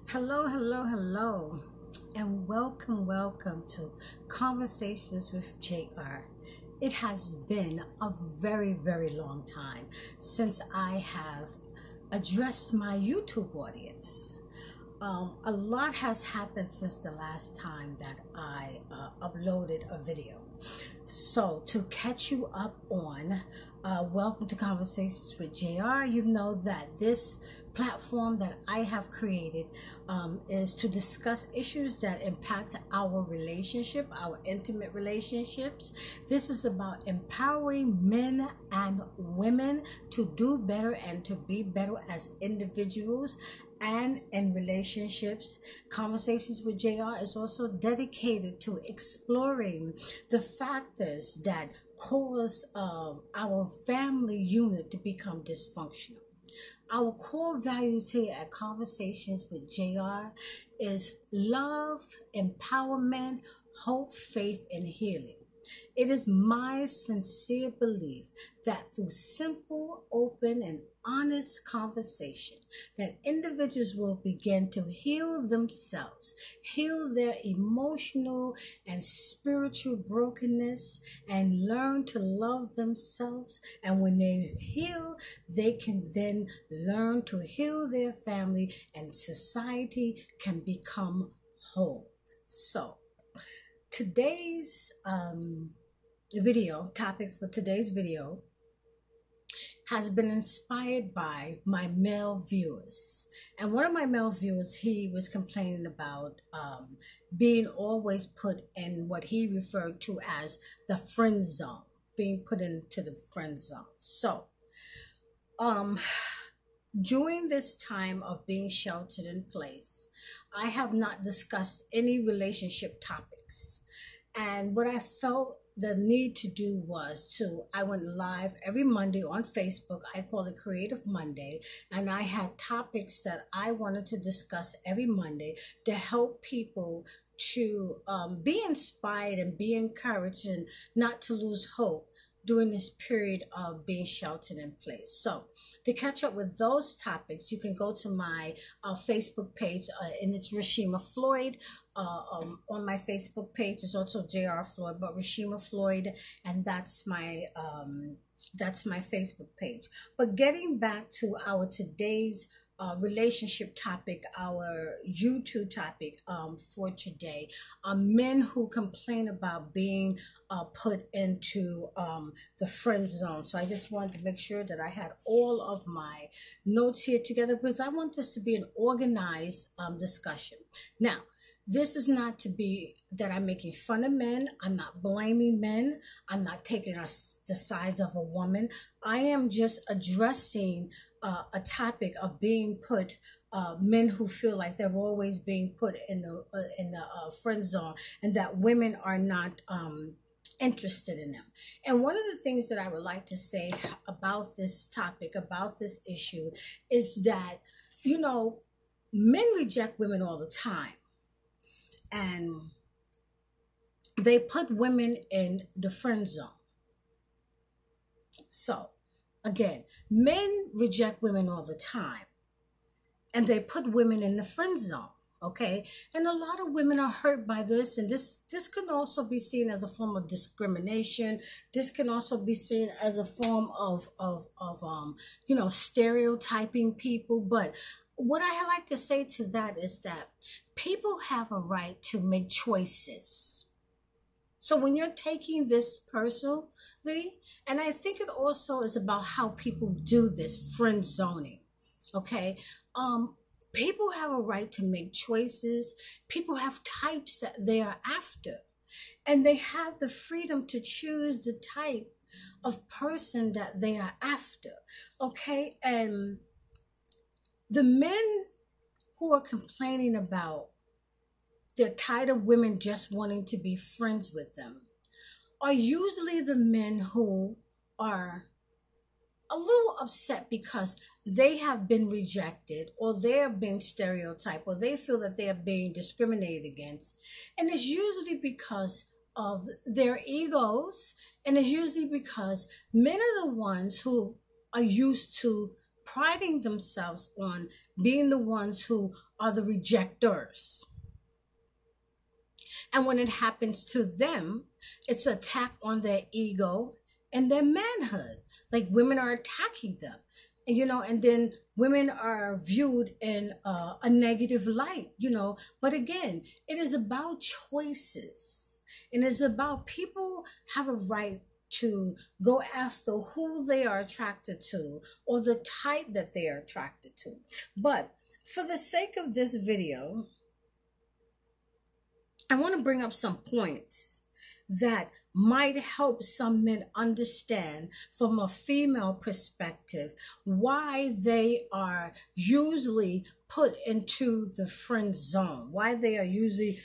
Hello, hello, hello, and welcome to Conversations with JR. It has been a very long time since I have addressed my YouTube audience. A lot has happened since the last time that I uploaded a video. So, to catch you up on welcome to Conversations with JR, you know that this platform that I have created is to discuss issues that impact our relationship, our intimate relationships. This is about empowering men and women to do better and to be better as individuals and in relationships. Conversations with JR is also dedicated to exploring the factors that cause our family unit to become dysfunctional. Our core values here at Conversations with JR is love, empowerment, hope, faith, and healing. It is my sincere belief that through simple, open, and honest conversation, that individuals will begin to heal themselves, heal their emotional and spiritual brokenness, and learn to love themselves. And when they heal, they can then learn to heal their family, and society can become whole. So, today's video topic for today's video has been inspired by my male viewers. And one of my male viewers, he was complaining about being always put in what he referred to as the friend zone, being put into the friend zone. So during this time of being sheltered in place, I have not discussed any relationship topics. And what I felt the need to do was I went live every Monday on Facebook. I call it Creative Monday. And I had topics that I wanted to discuss every Monday to help people to be inspired and be encouraged and not to lose hope during this period of being sheltered in place. So to catch up with those topics, you can go to my Facebook page, and it's Rashima Floyd. On my Facebook page is also JR Floyd, but Rashima Floyd, and that's my Facebook page. But getting back to our today's relationship topic, our YouTube topic for today, men who complain about being put into the friend zone. So I just wanted to make sure that I had all of my notes here together, because I want this to be an organized discussion. Now, this is not to be that I'm making fun of men. I'm not blaming men. I'm not taking the sides of a woman. I am just addressing a topic of being put, men who feel like they're always being put in the friend zone, and that women are not interested in them. And one of the things that I would like to say about this topic, about this issue, is that, you know, men reject women all the time. And they put women in the friend zone. So, again, men reject women all the time, and they put women in the friend zone. Okay, and a lot of women are hurt by this, and this can also be seen as a form of discrimination. This can also be seen as a form of stereotyping people. But what I like to say to that is that people have a right to make choices. So when you're taking this personally, and I think it also is about how people do this friend zoning, okay? People have a right to make choices. People have types that they are after, and they have the freedom to choose the type of person that they are after, okay? And the men who are complaining about they're tired of women just wanting to be friends with them are usually the men who are a little upset because they have been rejected, or they have been stereotyped, or they feel that they are being discriminated against. And it's usually because of their egos, and it's usually because men are the ones who are used to priding themselves on being the ones who are the rejectors. And when it happens to them, it's an attack on their ego and their manhood. Like women are attacking them. And, and then women are viewed in a negative light, But again, it is about choices. And it's about people have a right to go after who they are attracted to or the type that they are attracted to. But for the sake of this video, I want to bring up some points that might help some men understand from a female perspective why they are usually put into the friend zone, why they are usually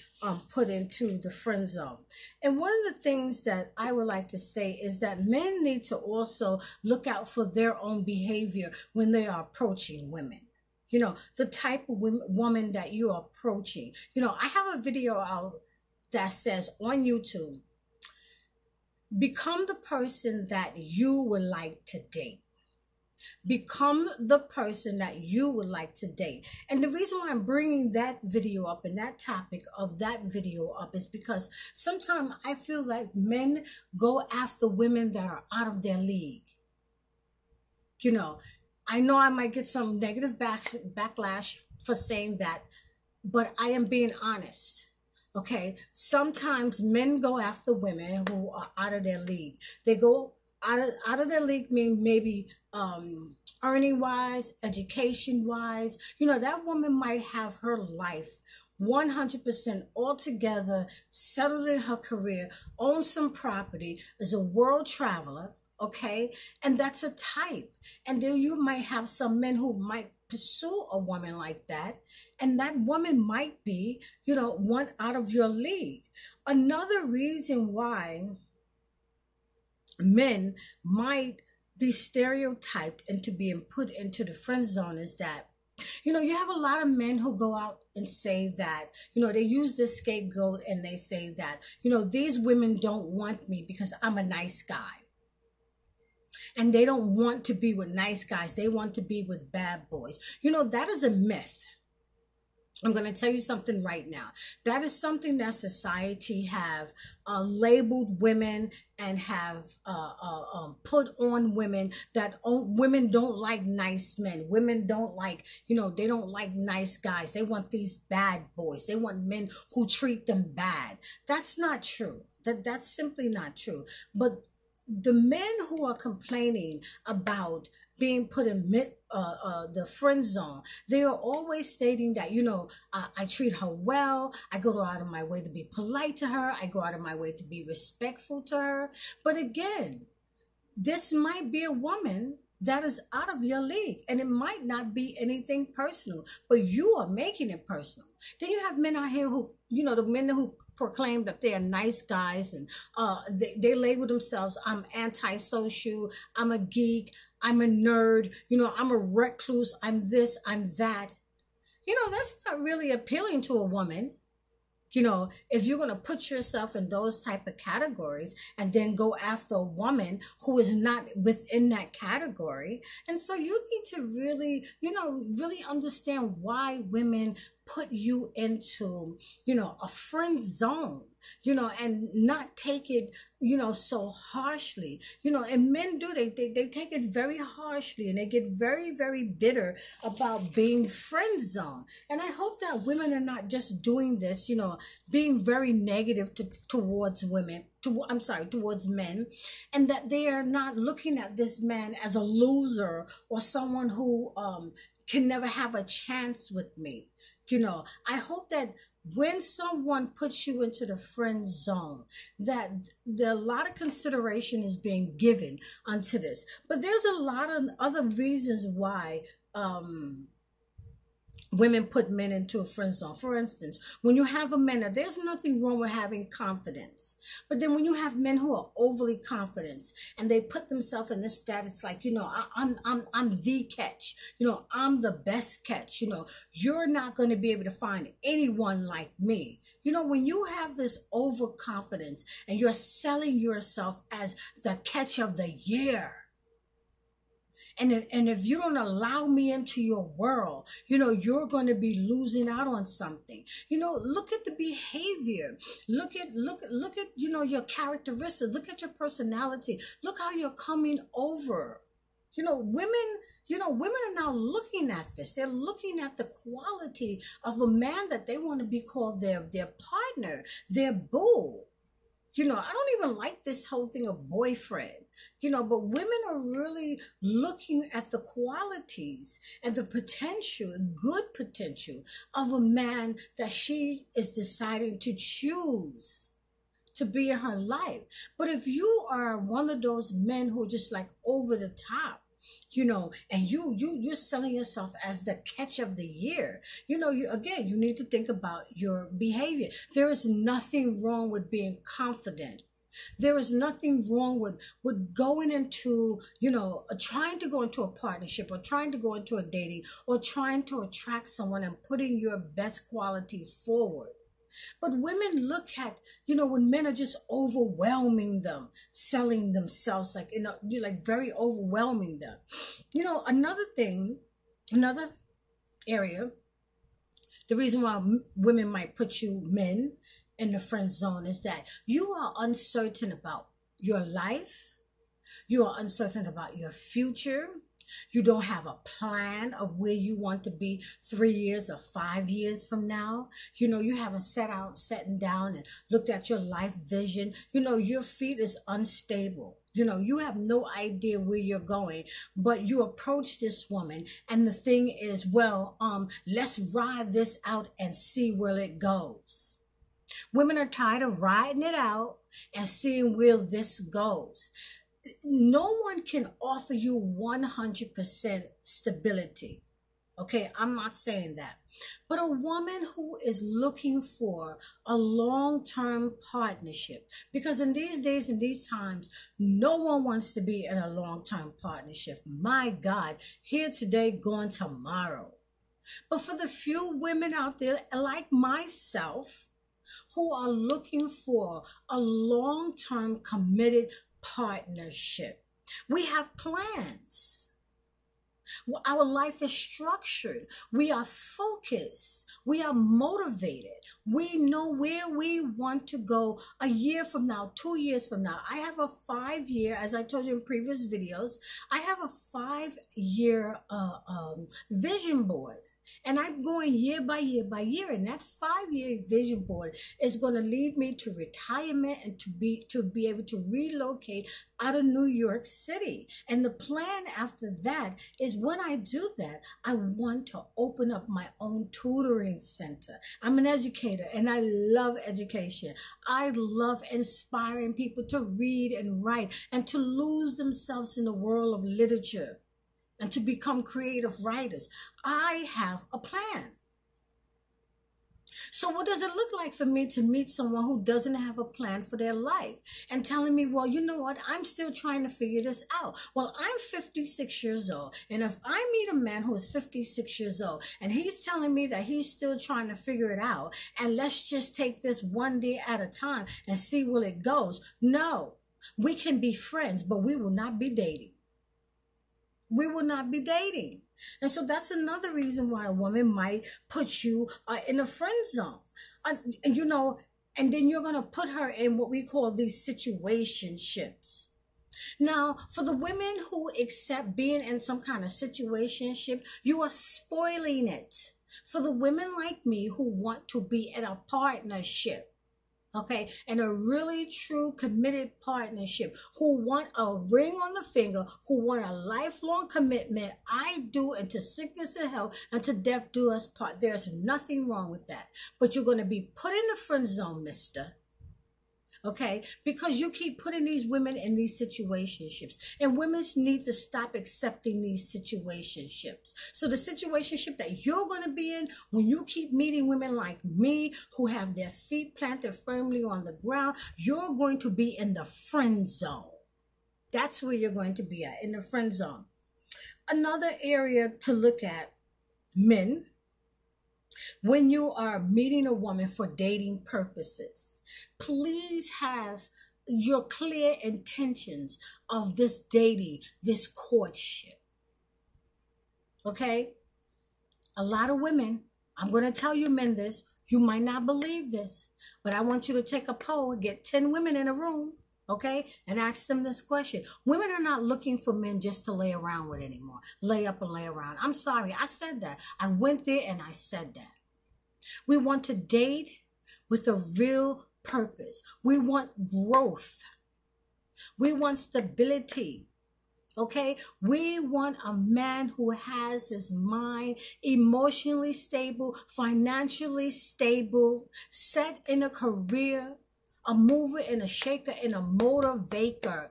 put into the friend zone. And one of the things that I would like to say is that men need to also look out for their own behavior when they are approaching women. The type of woman that you are approaching. I have a video out that says on YouTube, become the person that you would like to date. Become the person that you would like to date. And the reason why I'm bringing that video up and that topic of that video up is because sometimes I feel like men go after women that are out of their league. I know I might get some negative backlash for saying that, but I am being honest. Okay, sometimes men go after women who are out of their league. They go out of their league, mean maybe earning wise, education wise. That woman might have her life 100% all together, settled in her career, own some property, is a world traveler. Okay, and that's a type. And then you might have some men who might pursue a woman like that, and that woman might be, one out of your league. Another reason why men might be stereotyped into being put into the friend zone is that, you have a lot of men who go out and say that, they use this scapegoat and they say that, these women don't want me because I'm a nice guy. And they don't want to be with nice guys. They want to be with bad boys. That is a myth. I'm going to tell you something right now. That is something that society have labeled women and have put on women, that women don't like nice men. Women don't like, they don't like nice guys. They want these bad boys. They want men who treat them bad. That's not true. That's simply not true. But the men who are complaining about being put in the friend zone, they are always stating that, I treat her well. I go out of my way to be polite to her. I go out of my way to be respectful to her. But again, this might be a woman that is out of your league, and it might not be anything personal, but you are making it personal. Then you have men out here who, the men who proclaim that they are nice guys, and they label themselves, I'm antisocial, I'm a geek, I'm a nerd, I'm a recluse, I'm this, I'm that. That's not really appealing to a woman. If you're going to put yourself in those type of categories and then go after a woman who is not within that category. And so you need to really, really understand why women put you into, a friend zone, and not take it, so harshly, and men do, they take it very harshly, and they get very, very bitter about being friend zone. And I hope that women are not just doing this, being very negative towards women, towards men, and that they are not looking at this man as a loser or someone who can never have a chance with me. I hope that when someone puts you into the friend zone, that a lot of consideration is being given unto this. But there's a lot of other reasons why women put men into a friend zone. For instance, when you have a man, now there's nothing wrong with having confidence. But then when you have men who are overly confident and they put themselves in this status like, I'm the catch, I'm the best catch, you're not going to be able to find anyone like me. When you have this overconfidence and you're selling yourself as the catch of the year, And if you don't allow me into your world, you're going to be losing out on something. Look at the behavior. Look at your characteristics. Look at your personality. Look how you're coming over. Women are now looking at this. They're looking at the quality of a man that they want to be called their partner, their boo. I don't even like this whole thing of boyfriend, but women are really looking at the qualities and the potential, good potential of a man that she is deciding to choose to be in her life. But if you are one of those men who are just like over the top, and you're selling yourself as the catch of the year, you need to think about your behavior. There is nothing wrong with being confident. There is nothing wrong with going into, trying to go into a partnership or trying to go into a dating or trying to attract someone and putting your best qualities forward. But women look at, when men are just overwhelming them, selling themselves, like, like very overwhelming them. Another area, the reason why women might put you men in the friend zone is that you are uncertain about your life. You are uncertain about your future. You don't have a plan of where you want to be 3 years or 5 years from now. You haven't sitting down and looked at your life vision. Your feet is unstable. You have no idea where you're going, but you approach this woman and the thing is, let's ride this out and see where it goes. Women are tired of riding it out and seeing where this goes. No one can offer you 100% stability. Okay, I'm not saying that. But a woman who is looking for a long-term partnership, because in these days and these times, no one wants to be in a long-term partnership. My God, here today, gone tomorrow. But for the few women out there like myself who are looking for a long-term committed partnership, we have plans. Our life is structured. We are focused. We are motivated. We know where we want to go a year from now, 2 years from now. I have a 5-year, as I told you in previous videos, I have a 5-year vision board. And I'm going year by year by year. And that 5-year vision board is going to lead me to retirement and to be able to relocate out of New York City. And the plan after that is when I do that, I want to open up my own tutoring center. I'm an educator and I love education. I love inspiring people to read and write and to lose themselves in the world of literature and to become creative writers. I have a plan. So what does it look like for me to meet someone who doesn't have a plan for their life and telling me, well, you know what? I'm still trying to figure this out. Well, I'm 56 years old. And if I meet a man who is 56 years old and he's telling me that he's still trying to figure it out and let's just take this one day at a time and see where it goes. No, we can be friends, but we will not be dating. We will not be dating. And so that's another reason why a woman might put you in a friend zone. And then you're going to put her in what we call these situationships. Now, for the women who accept being in some kind of situationship, you are spoiling it. For the women like me who want to be in a partnership, okay, and a really true committed partnership, who want a ring on the finger, who want a lifelong commitment, I do until sickness and health, until death do us part. There's nothing wrong with that. But you're going to be put in the friend zone, mister. Okay, because you keep putting these women in these situationships, and women need to stop accepting these situationships. So the situationship that you're going to be in, when you keep meeting women like me who have their feet planted firmly on the ground, you're going to be in the friend zone. That's where you're going to be at, in the friend zone. Another area to look at, men, when you are meeting a woman for dating purposes, please have your clear intentions of this dating, this courtship. Okay? A lot of women, I'm going to tell you men this, you might not believe this, but I want you to take a poll, get 10 women in a room, okay, and ask them this question. Women are not looking for men just to lay around with anymore. Lay up and lay around. I'm sorry, I said that. I went there and I said that. We want to date with a real purpose. We want growth. We want stability. Okay, we want a man who has his mind emotionally stable, financially stable, set in a career, a mover and a shaker and a motivator,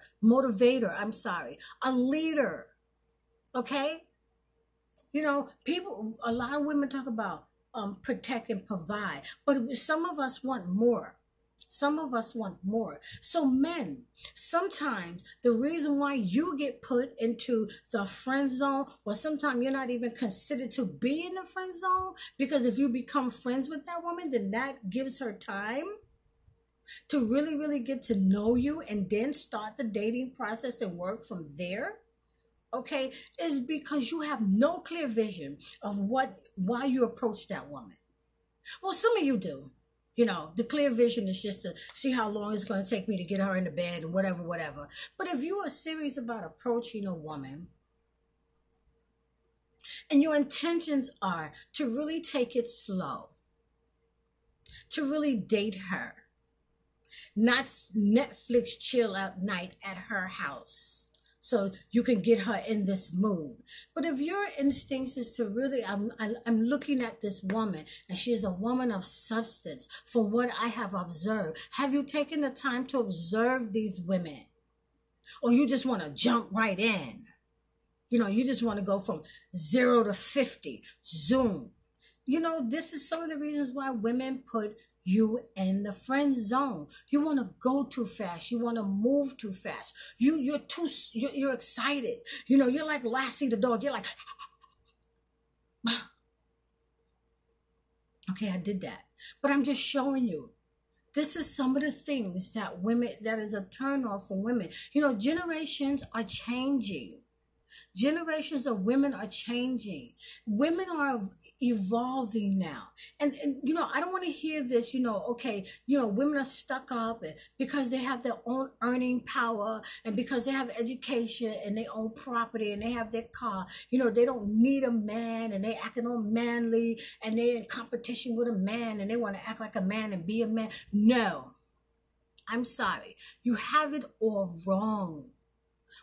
a leader. Okay, you know, people, a lot of women talk about protect and provide, but some of us want more. Some of us want more. So men, sometimes the reason why you get put into the friend zone, or sometimes you're not even considered to be in the friend zone, because if you become friends with that woman, then that gives her time to really, really get to know you and then start the dating process and work from there. Okay, is because you have no clear vision of why you approach that woman. Well, some of you do. You know, the clear vision is just to see how long it's going to take me to get her in the bed and whatever, whatever. But if you are serious about approaching a woman and your intentions are to really take it slow, to really date her, not Netflix chill out night at her house, so you can get her in this mood. But if your instincts is to really, I'm looking at this woman and she is a woman of substance from what I have observed. Have you taken the time to observe these women? Or you just want to jump right in? You know, you just want to go from 0 to 50, zoom. You know, this is some of the reasons why women put you in the friend zone. You want to go too fast. You want to move too fast. You're excited. You know, you're like Lassie the dog. You're like, okay, I did that. But I'm just showing you. This is some of the things that is a turn off for women. You know, generations are changing. Generations of women are changing. Women are evolving now. And you know, I don't want to hear this, you know, okay, you know, women are stuck up because they have their own earning power and because they have education and they own property and they have their car. You know, they don't need a man and they acting all manly and they're in competition with a man and they want to act like a man and be a man. No, I'm sorry. You have it all wrong.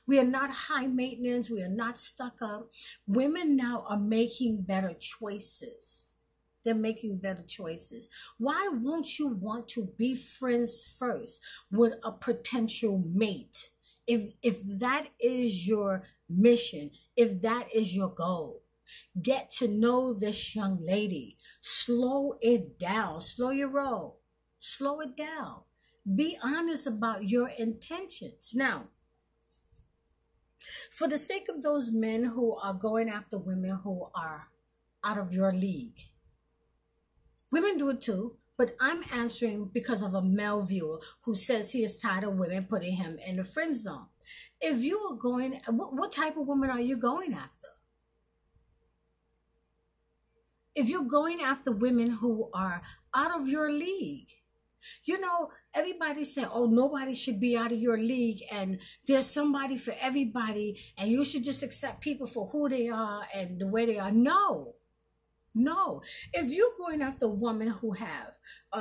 We are not high maintenance. We are not stuck up. Women now are making better choices. They're making better choices. Why won't you want to be friends first with a potential mate? If that is your mission, if that is your goal, get to know this young lady. Slow it down. Slow your roll. Slow it down. Be honest about your intentions. Now, for the sake of those men who are going after women who are out of your league, women do it too, but I'm answering because of a male viewer who says he is tired of women putting him in the friend zone. If you are going, what type of woman are you going after? If you're going after women who are out of your league, you know, everybody say, oh, nobody should be out of your league and there's somebody for everybody and you should just accept people for who they are and the way they are. No. If you're going after a woman who have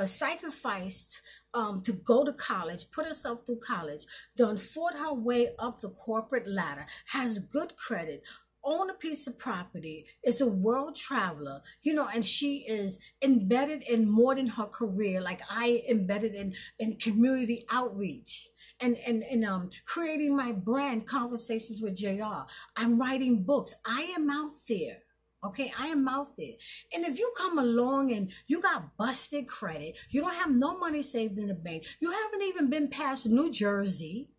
sacrificed to go to college, put herself through college, done fought her way up the corporate ladder, has good credit, own a piece of property, is a world traveler, you know, and she is embedded in more than her career, like I embedded in community outreach and creating my brand, Conversations with JR. I'm writing books. I am out there. Okay, I am out there. And if you come along and you got busted credit, you don't have no money saved in the bank, you haven't even been past New Jersey,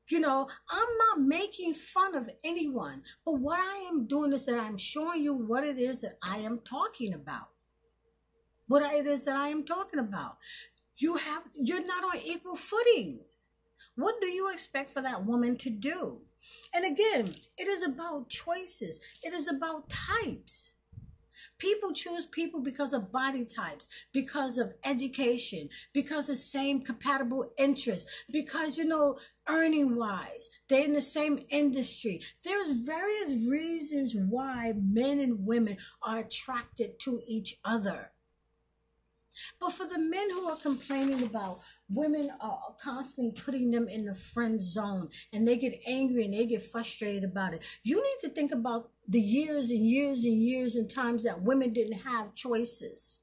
you know, I'm not making fun of anyone, but what I am doing is that I'm showing you what it is that I am talking about. What it is that I am talking about. You're not on equal footing. What do you expect for that woman to do? And again, it is about choices. It is about types. People choose people because of body types, because of education, because of same compatible interests, because, earning wise, they're in the same industry. There's various reasons why men and women are attracted to each other. But for the men who are complaining about women are constantly putting them in the friend zone and they get angry and they get frustrated about it, you need to think about the years and years and years and times that women didn't have choices.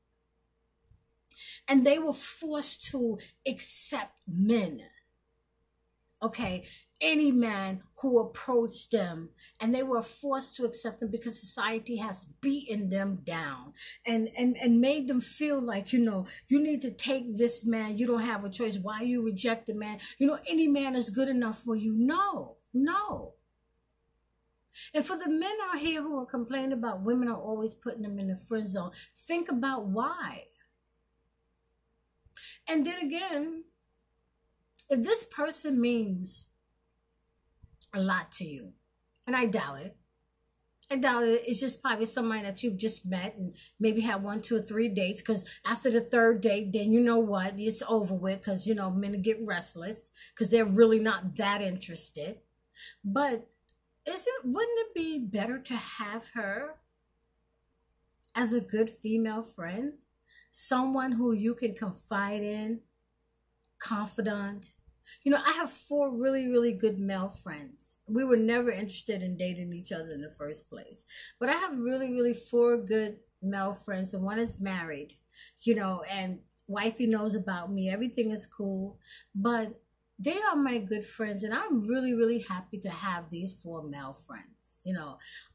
And they were forced to accept men. Okay, any man who approached them, and they were forced to accept them because society has beaten them down and made them feel like, you need to take this man. You don't have a choice. Why you reject the man? Any man is good enough for you. No. And for the men out here who are complaining about women are always putting them in the friend zone, think about why. And then again, if this person means a lot to you, and I doubt it, it's just probably somebody that you've just met and maybe had 1, 2, or 3 dates, because after the third date, then you know what, it's over with, because, men get restless because they're really not that interested. But wouldn't it be better to have her as a good female friend? Someone who you can confide in, confidant. I have 4 really, really good male friends. We were never interested in dating each other in the first place. But I have really, really 4 good male friends, and one is married, and wifey knows about me. Everything is cool. But they are my good friends, and I'm really, really happy to have these 4 male friends.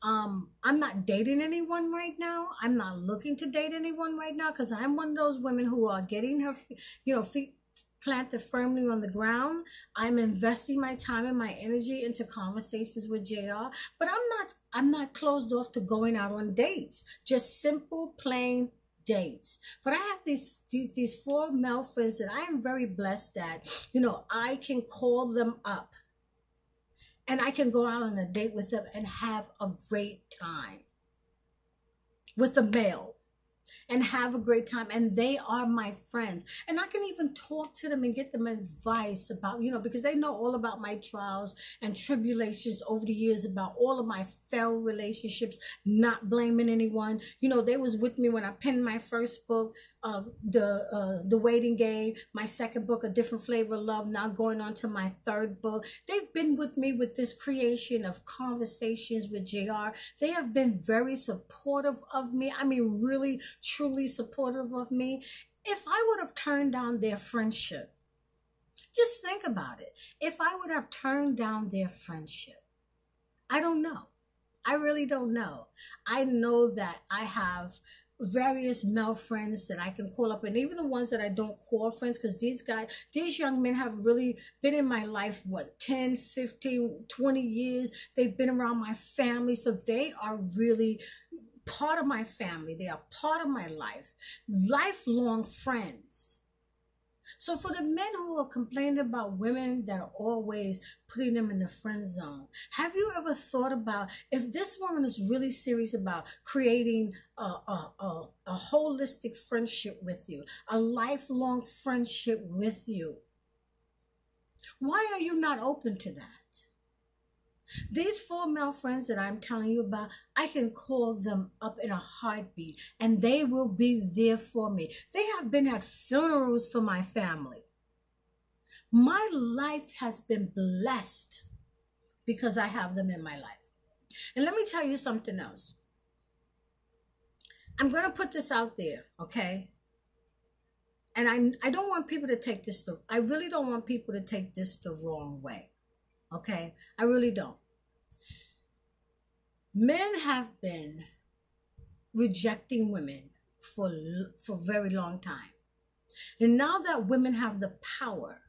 I'm not dating anyone right now. I'm not looking to date anyone right now, because I'm one of those women who are getting her, feet planted firmly on the ground. I'm investing my time and my energy into conversations with JR, but I'm not closed off to going out on dates, just simple, plain dates. But I have these 4 male friends that I am very blessed that, I can call them up and I can go out on a date with them and have a great time with a male. And have a great time, and they are my friends, and I can even talk to them and get them advice about, because they know all about my trials and tribulations over the years, about all of my failed relationships, not blaming anyone. They was with me when I penned my first book, the Waiting Game, my second book, A Different Flavor of Love, now going on to my 3rd book. They've been with me with this creation of Conversations with JR. They have been very supportive of me. I mean, really, truly supportive of me. If I would have turned down their friendship, just think about it. If I would have turned down their friendship, I don't know. I really don't know. I know that I have various male friends that I can call up, and even the ones that I don't call friends, because these young men have really been in my life, 10, 15, 20 years. They've been around my family, so they are really part of my family. They are part of my life, lifelong friends. So for the men who are complaining about women that are always putting them in the friend zone, have you ever thought about, if this woman is really serious about creating a holistic friendship with you, a lifelong friendship with you, why are you not open to that? These 4 male friends that I'm telling you about, I can call them up in a heartbeat and they will be there for me. They have been at funerals for my family. My life has been blessed because I have them in my life. And let me tell you something else. I'm going to put this out there, okay? And I don't want people to take this, I really don't want people to take this the wrong way. Okay, I really don't. Men have been rejecting women for a very long time. And now that women have the power,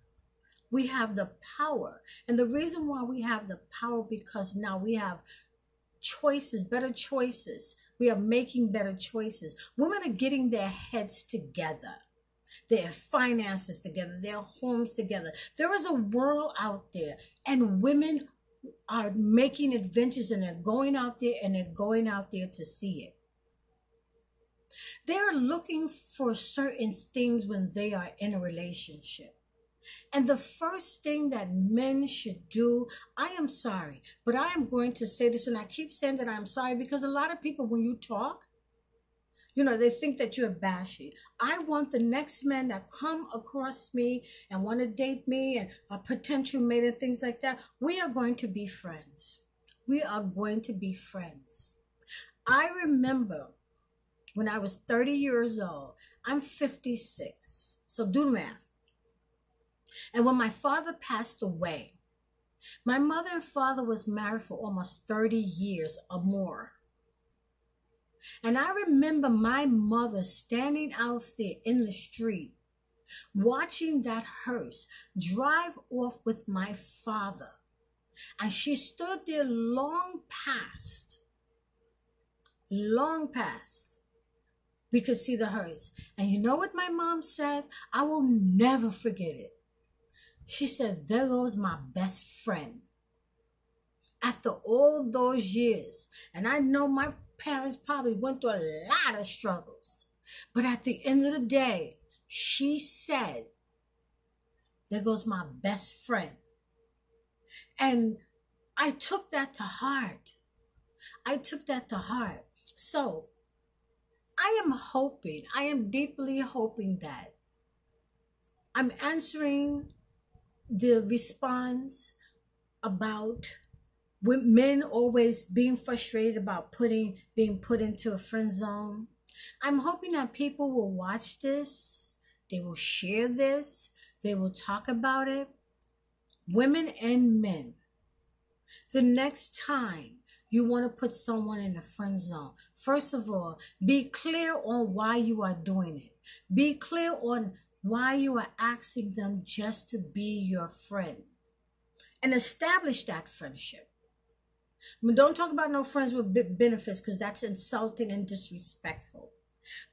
we have the power. And the reason why we have the power, because now we have choices, better choices. We are making better choices. Women are getting their heads together, their finances together, their homes together. There is a world out there, and women are making adventures and they're going out there and they're going out there to see it. They're looking for certain things when they are in a relationship. And the first thing that men should do, I am sorry, but I am going to say this, and I keep saying that I'm sorry because a lot of people, when you talk, they think that you're bashy. I want the next man that come across me and want to date me and a potential mate and things like that. We are going to be friends. We are going to be friends. I remember when I was 30 years old, I'm 56. So do the math. And when my father passed away, my mother and father was married for almost 30 years or more. And I remember my mother standing out there in the street, watching that hearse drive off with my father. And she stood there long past. We could see the hearse. And you know what my mom said? I will never forget it. She said, there goes my best friend. After all those years, and I know my parents probably went through a lot of struggles, but at the end of the day, she said, there goes my best friend. And I took that to heart. So I am deeply hoping that I'm answering the response about men always being frustrated about being put into a friend zone. I'm hoping that people will watch this, they will share this, they will talk about it. Women and men, the next time you want to put someone in a friend zone, first of all, be clear on why you are doing it. Be clear on why you are asking them just to be your friend. And establish that friendship. I mean, don't talk about no friends with benefits, because that's insulting and disrespectful.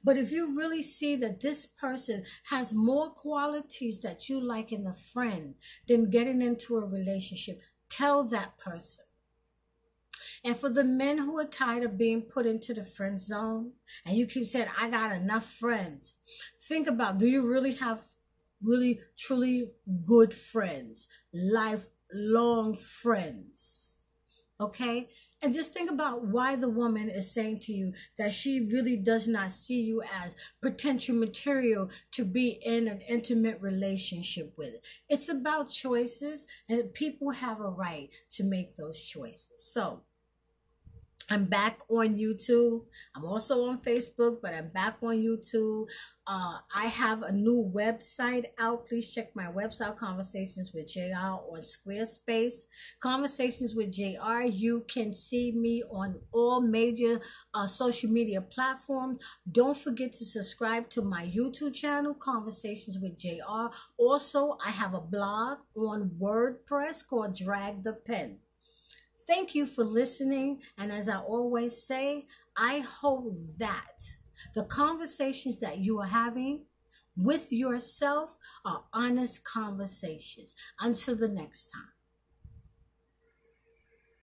But if you really see that this person has more qualities that you like in a friend than getting into a relationship, tell that person. And for the men who are tired of being put into the friend zone, and you keep saying, I got enough friends, think about, do you really have really, truly good friends, lifelong friends? Okay? And just think about why the woman is saying to you that she really does not see you as potential material to be in an intimate relationship with. It's about choices, and people have a right to make those choices. So I'm back on YouTube. I'm also on Facebook, but I'm back on YouTube. I have a new website out. Please check my website, Conversations with JR, on Squarespace. Conversations with JR. You can see me on all major social media platforms. Don't forget to subscribe to my YouTube channel, Conversations with JR. Also, I have a blog on WordPress called Drag the Pen. Thank you for listening. And as I always say, I hope that the conversations that you are having with yourself are honest conversations. Until the next time.